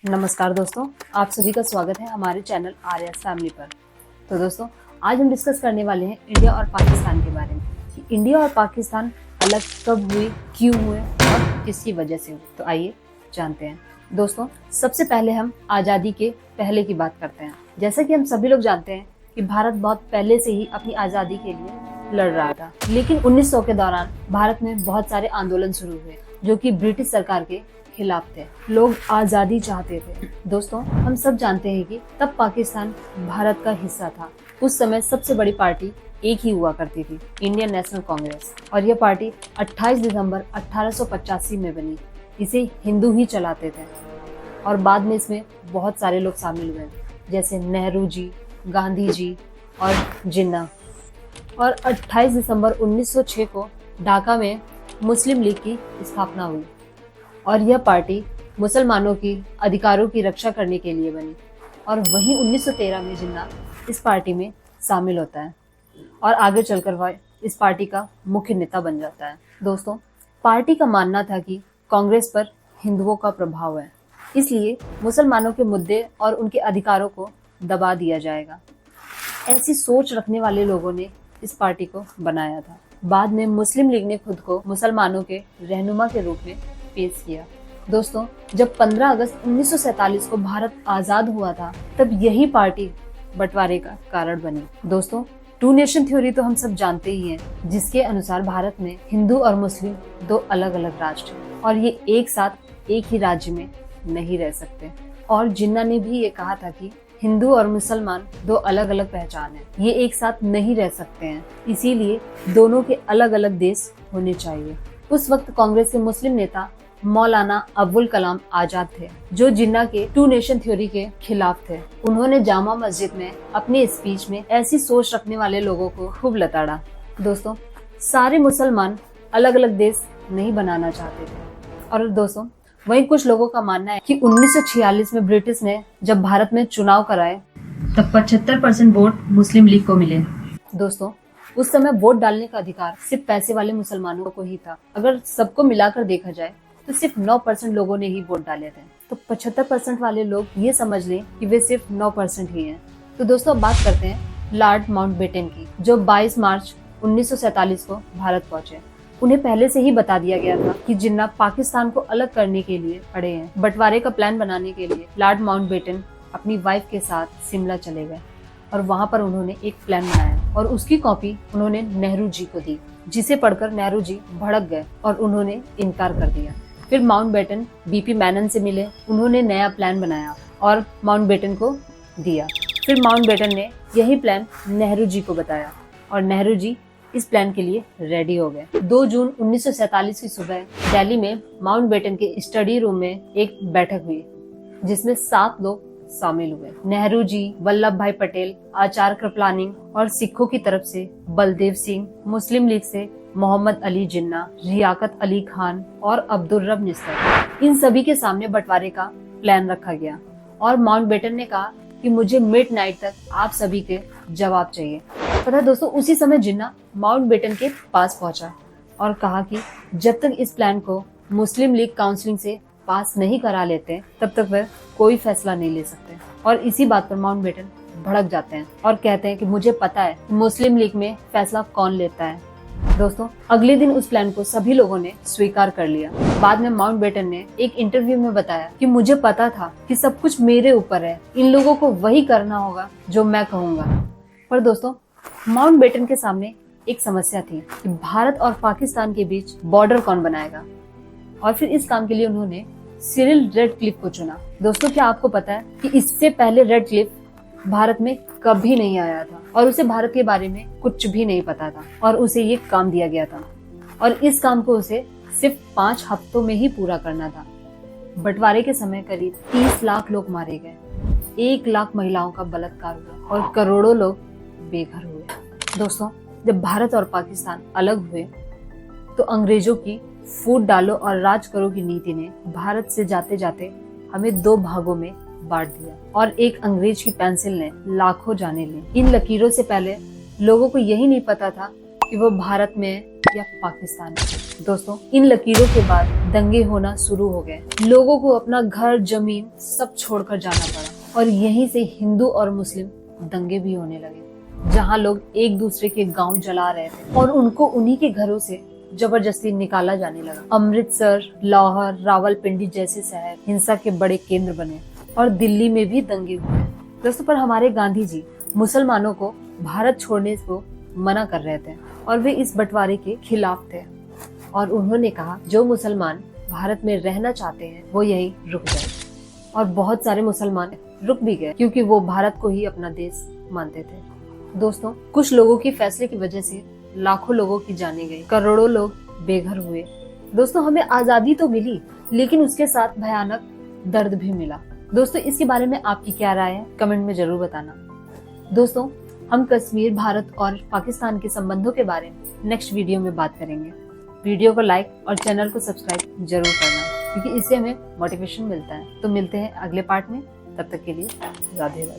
नमस्कार दोस्तों, आप सभी का स्वागत है हमारे चैनल आर्यस फैमिली पर। तो दोस्तों, आज हम डिस्कस करने वाले हैं इंडिया और पाकिस्तान के बारे में कि इंडिया और पाकिस्तान अलग कब हुए, क्यों हुए और किसकी वजह से हुए। तो आइए जानते हैं। दोस्तों, सबसे पहले हम आज़ादी के पहले की बात करते हैं। जैसा कि हम सभी लोग जानते हैं कि भारत बहुत पहले से ही अपनी आज़ादी के लिए लड़ रहा था, लेकिन 1900 के दौरान भारत में बहुत सारे आंदोलन शुरू हुए जो कि ब्रिटिश सरकार के खिलाफ थे। लोग आजादी चाहते थे। दोस्तों, हम सब जानते हैं कि तब पाकिस्तान भारत का हिस्सा था। उस समय सबसे बड़ी पार्टी एक ही हुआ करती थी, इंडियन नेशनल कांग्रेस, और यह पार्टी 28 दिसंबर 1885 में बनी। इसे हिंदू ही चलाते थे और बाद में इसमें बहुत सारे लोग शामिल हुए, जैसे नेहरू जी, गांधी जी और जिन्ना। और 28 दिसंबर 1906 को ढाका में मुस्लिम लीग की स्थापना हुई और यह पार्टी मुसलमानों की अधिकारों की रक्षा करने के लिए बनी। और वहीं 1913 में जिन्ना इस पार्टी में शामिल होता है और आगे चलकर वह इस पार्टी का मुख्य नेता बन जाता है। दोस्तों, पार्टी का मानना था कि कांग्रेस पर हिंदुओं का प्रभाव है, इसलिए मुसलमानों के मुद्दे और उनके अधिकारों को दबा दिया जाएगा। ऐसी सोच रखने वाले लोगों ने इस पार्टी को बनाया था। बाद में मुस्लिम लीग ने खुद को मुसलमानों के रहनुमा के रूप में पेश किया। दोस्तों, जब 15 अगस्त 1947 को भारत आजाद हुआ था, तब यही पार्टी बंटवारे का कारण बनी। दोस्तों, टू नेशन थ्योरी तो हम सब जानते ही हैं, जिसके अनुसार भारत में हिंदू और मुस्लिम दो अलग अलग राष्ट्र हैं और ये एक साथ एक ही राज्य में नहीं रह सकते। और जिन्ना ने भी ये कहा था कि हिंदू और मुसलमान दो अलग अलग पहचान है, ये एक साथ नहीं रह सकते हैं, इसीलिए दोनों के अलग अलग देश होने चाहिए। उस वक्त कांग्रेस के मुस्लिम नेता मौलाना अबुल कलाम आजाद थे, जो जिन्ना के टू नेशन थ्योरी के खिलाफ थे। उन्होंने जामा मस्जिद में अपने स्पीच में ऐसी सोच रखने वाले लोगों को खूब लताड़ा। दोस्तों, सारे मुसलमान अलग अलग देश नहीं बनाना चाहते थे। और दोस्तों, वहीं कुछ लोगों का मानना है कि 1946 में ब्रिटिश ने जब भारत में चुनाव कराए, तब 75% वोट मुस्लिम लीग को मिले। दोस्तों, उस समय वोट डालने का अधिकार सिर्फ पैसे वाले मुसलमानों को ही था। अगर सबको मिलाकर देखा जाए तो सिर्फ 9% लोगों ने ही वोट डाले थे। तो 75% वाले लोग ये समझ लें कि वे सिर्फ 9% ही हैं। तो दोस्तों, अब बात करते हैं लॉर्ड माउंटबेटन की, जो 22 मार्च 1947 को भारत पहुंचे। उन्हें पहले से ही बता दिया गया था कि जिन्ना पाकिस्तान को अलग करने के लिए खड़े हैं। बंटवारे का प्लान बनाने के लिए लॉर्ड माउंटबेटन अपनी वाइफ के साथ शिमला चले गए और वहां पर उन्होंने एक प्लान बनाया और उसकी कॉपी उन्होंने नेहरू जी को दी, जिसे पढ़कर नेहरू जी भड़क गए और उन्होंने इनकार कर दिया। फिर माउंटबेटन बीपी मैनन से मिले, उन्होंने नया प्लान बनाया और माउंटबेटन को दिया। फिर माउंटबेटन ने यही प्लान नेहरू जी को बताया और नेहरू जी इस प्लान के लिए रेडी हो गए। 2 जून 1947 की सुबह दिल्ली में माउंटबेटन के स्टडी रूम में एक बैठक हुई, जिसमें 7 लोग शामिल हुए। नेहरू जी, वल्लभ भाई पटेल, आचार्य कृपलानी और सिखों की तरफ से बलदेव सिंह, मुस्लिम लीग से मोहम्मद अली जिन्ना, रियाकत अली खान और अब्दुल रब निस्तर। इन सभी के सामने बंटवारे का प्लान रखा गया और माउंटबेटन ने कहा कि मुझे मिडनाइट तक आप सभी के जवाब चाहिए। पता है दोस्तों, उसी समय जिन्ना माउंटबेटन के पास पहुंचा और कहा कि जब तक इस प्लान को मुस्लिम लीग काउंसिलिंग से पास नहीं करा लेते, तब तक वह कोई फैसला नहीं ले सकते। और इसी बात पर माउंटबेटन भड़क जाते हैं और कहते हैं कि मुझे पता है मुस्लिम लीग में फैसला कौन लेता है। दोस्तों, अगले दिन उस प्लान को सभी लोगों ने स्वीकार कर लिया। बाद में माउंटबेटन ने एक इंटरव्यू में बताया कि मुझे पता था कि सब कुछ मेरे ऊपर है, इन लोगों को वही करना होगा जो मैं कहूँगा। पर दोस्तों, माउंटबेटन के सामने एक समस्या थी कि भारत और पाकिस्तान के बीच बॉर्डर कौन बनाएगा। और फिर इस काम के लिए उन्होंने सिरिल रेडक्लिफ को चुना। दोस्तों, क्या आपको पता है कि इससे पहले रेडक्लिफ भारत में कभी नहीं आया था और उसे भारत के बारे में कुछ भी नहीं पता था और उसे ये काम दिया गया था और इस काम को उसे सिर्फ 5 हफ्तों में ही पूरा करना था। बंटवारे के समय करीब 30 लाख लोग मारे गए, 1 लाख महिलाओं का बलात्कार हुआ और करोड़ों लोग बेघर हुए। दोस्तों, जब भारत और पाकिस्तान अलग हुए तो अंग्रेजों की फूट डालो और राज करो की नीति ने भारत से जाते जाते हमें 2 भागों में बांट दिया और एक अंग्रेज की पेंसिल ने लाखों जाने ली। इन लकीरों से पहले लोगों को यही नहीं पता था कि वो भारत में है या पाकिस्तान में। दोस्तों, इन लकीरों के बाद दंगे होना शुरू हो गए। लोगों को अपना घर, जमीन सब छोड़कर जाना पड़ा और यहीं से हिंदू और मुस्लिम दंगे भी होने लगे, जहां लोग एक दूसरे के गांव जला रहे थे और उनको उन्हीं के घरों से जबरदस्ती निकाला जाने लगा। अमृतसर, लाहौर, रावलपिंडी जैसे शहर हिंसा के बड़े केंद्र बने और दिल्ली में भी दंगे हुए। दोस्तों, पर हमारे गांधी जी मुसलमानों को भारत छोड़ने को मना कर रहे थे और वे इस बंटवारे के खिलाफ थे और उन्होंने कहा जो मुसलमान भारत में रहना चाहते हैं वो यहीं रुक जाए। और बहुत सारे मुसलमान रुक भी गए क्योंकि वो भारत को ही अपना देश मानते थे। दोस्तों, कुछ लोगों के फैसले की वजह से लाखों लोगों की जानें गई, करोड़ों लोग बेघर हुए। दोस्तों, हमें आजादी तो मिली लेकिन उसके साथ भयानक दर्द भी मिला। दोस्तों, इसके बारे में आपकी क्या राय है, कमेंट में जरूर बताना। दोस्तों, हम कश्मीर, भारत और पाकिस्तान के संबंधों के बारे में नेक्स्ट वीडियो में बात करेंगे। वीडियो को लाइक और चैनल को सब्सक्राइब जरूर करना क्योंकि इससे हमें मोटिवेशन मिलता है। तो मिलते हैं अगले पार्ट में, तब तक के लिए राधे राधे।